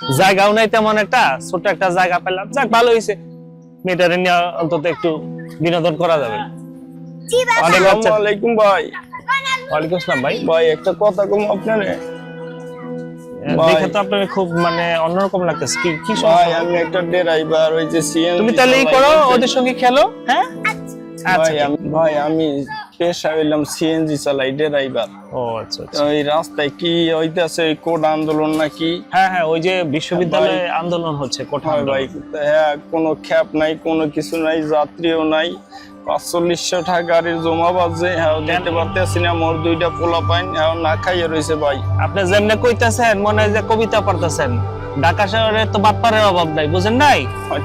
জায়গাও নাই তেমন একটা, ছোট একটা জায়গা পেলাম, যাক ভালো হয়েছে, মেয়েটারে নিয়ে অন্তত একটু বিনোদন করা যাবে। আসসালামু আলাইকুম ভাই। ওয়ালাইকুম আসসালাম ভাই। ভাই একটা কথা কম আপনারে। দেখে তো আপনার খুব মানে অন্যরকম লাগতেছে, কি কি ভাই সমস্যা? আমি একটা ড্রাইভার, ওই যে সিএনজি। তুমি তাহলে এই করো, ওদের সঙ্গে খেলো। হ্যাঁ আচ্ছা ভাই আমি পেশা হইলাম সিএনজি চালাই, ড্রাইভার। ও আচ্ছা আচ্ছা। ওই রাস্তায় কি হইতাছে, ওই কোড আন্দোলন নাকি? হ্যাঁ হ্যাঁ, ওই যে বিশ্ববিদ্যালয়ে আন্দোলন হচ্ছে, কোঠা হয় ভাই, হ্যাঁ কোনো খ্যাপ নাই, কোনো কিছু নাই, যাত্রীও নাই। ৪৫০০ টাকা গাড়ির জমা বাজে, হ্যাঁ যেতে পারতেছি না। মোর দুইটা পোলা পাইন, হ্যাঁ না খাইয়ে রয়েছে ভাই। আপনি যেমনে কইতাছেন মনে হয় যে কবিতা পড়তেছেন। ঢাকা শহরে তো বাটপারের অভাব নাই, বুঝেন নাই?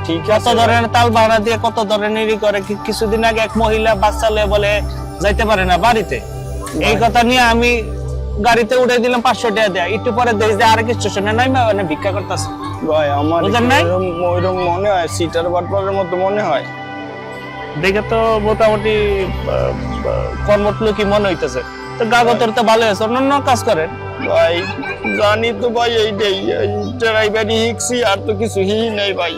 ঠিক কত আছে ধরনের তাল ভাড়া দিয়ে কত ধরনেরই করে। কিছুদিন আগে এক মহিলা বাচ্চা লয়ে বলে যাইতে পারে না বাড়িতে, এই কথা নিয়ে আমি গাড়িতে উঠে দিলাম ৫০০ টাকা দেয়া, একটু পরে দেখি যে আরেক স্টেশনে নাইমা মানে ভিক্ষা করতেছে। ভাই আমার বুঝেন নাই? ওইরকম মনে হয়, সিটার বাটপারের মতো মনে হয়। দেখে তো মোটামুটি কর্মটলোকই মনে হইতেছে। তো গাগতের তো ভালো আছে, অন্যান্য কাজ করেন। ভাই জানি তো ভাই, এইটাই ড্রাইভারি শিখছি, আর তো কিছু হি নাই ভাই।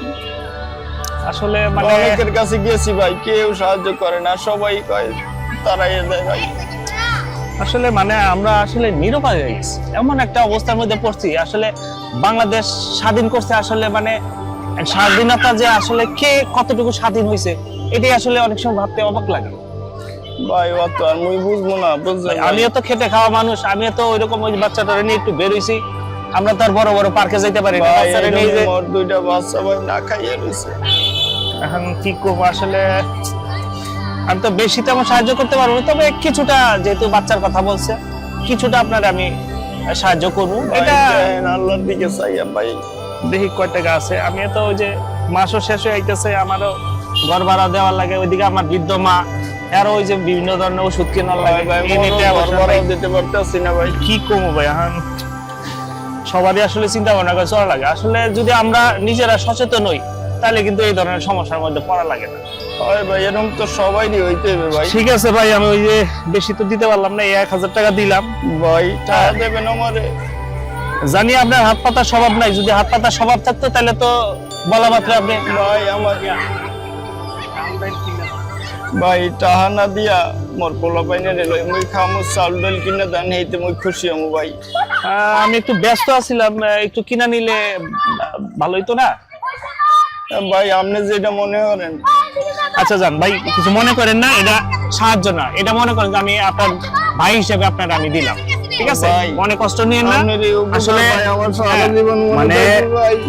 আসলে মানে অনেকের কাছে গেছি ভাই, কেউ সাহায্য করে না, সবাই কয় তারাই দেয় ভাই। আসলে মানে আমরা আসলে নিরুপায় হয়ে গেছি, এমন একটা অবস্থার মধ্যে পড়ছি। আসলে বাংলাদেশ স্বাধীন করছে, আসলে মানে স্বাধীনতা যে আসলে কে কতটুকু স্বাধীন হয়েছে এটাই আসলে অনেক সময় ভাবতে অবাক লাগে। ভাই অত আর মুই বুঝবো না, বুঝছেন? আমিও তো খেটে খাওয়া মানুষ, আমিও তো ওইরকম ওই বাচ্চাটারে নিয়ে একটু বের হইছি। আমরা তো আর বড় বড় পার্কে যাইতে পারি না, বাচ্চারে নিয়ে যে মোর দুইটা বাচ্চা ভাই না খাইয়ে রয়েছে। এখন কি করবো আসলে, আমি তো বেশি তেমন সাহায্য করতে পারবো না, তবে কিছুটা যেহেতু বাচ্চার কথা বলছে কিছুটা আপনার আমি সাহায্য করবো। এটা আল্লাহর দিকে চাইয়া ভাই। দেখি কয় টাকা আছে। আমি তো ওই যে মাসও শেষ হয়ে আইতেছে, আমারও ঘর ভাড়া দেওয়ার লাগে, ওইদিকে আমার বৃদ্ধ মা, আরো ওই যে বিভিন্ন ধরনের ওষুধ কেনার লাগে, দিতে পারতেছি না ভাই। কি কমো ভাই। এখন সবারই আসলে চিন্তা ভাবনা করে চলা লাগে। আসলে যদি আমরা নিজেরা সচেতন হই তাহলে কিন্তু এই ধরনের সমস্যার মধ্যে পড়া লাগে না। হয় ভাই, এরকম তো সবাইরই হইতে হবে ভাই। ঠিক আছে ভাই, আমি ওই যে বেশি তো দিতে পারলাম না, ১০০০ টাকা দিলাম। ভাই টাকা দেবেন আমারে? জানি আপনার হাত পাতার স্বভাব নাই, যদি হাত পাতার স্বভাব থাকতো তাহলে তো বলা মাত্র আপনি। ভাই আমার ভাই টাকা না দিয়া মোর পোলা পাইনে রে লই, মুই খামু চাউল ডাল কিনে দেন, হেইতে মুই খুশি আমু ভাই। আমি একটু ব্যস্ত আছিলাম, একটু কিনা নিলে ভালো হইতো না? ভাই আপনি যেটা মনে করেন। আচ্ছা যান ভাই, কিছু মনে করেন না, এটা সাহায্য না, এটা মনে করেন যে আমি আপনার ভাই হিসেবে আপনার আমি দিলাম, ঠিক আছে? মনে কষ্ট নিয়েন না। আসলে মানে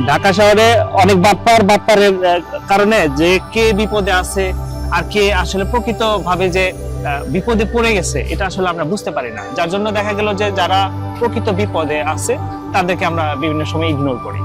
ঢাকা শহরে অনেক বাটপারের কারণে যে কে বিপদে আছে আর কে আসলে প্রকৃত ভাবে যে বিপদে পড়ে গেছে এটা আসলে আমরা বুঝতে পারি না, যার জন্য দেখা গেল যে যারা প্রকৃত বিপদে আছে তাদেরকে আমরা বিভিন্ন সময় ইগনোর করি।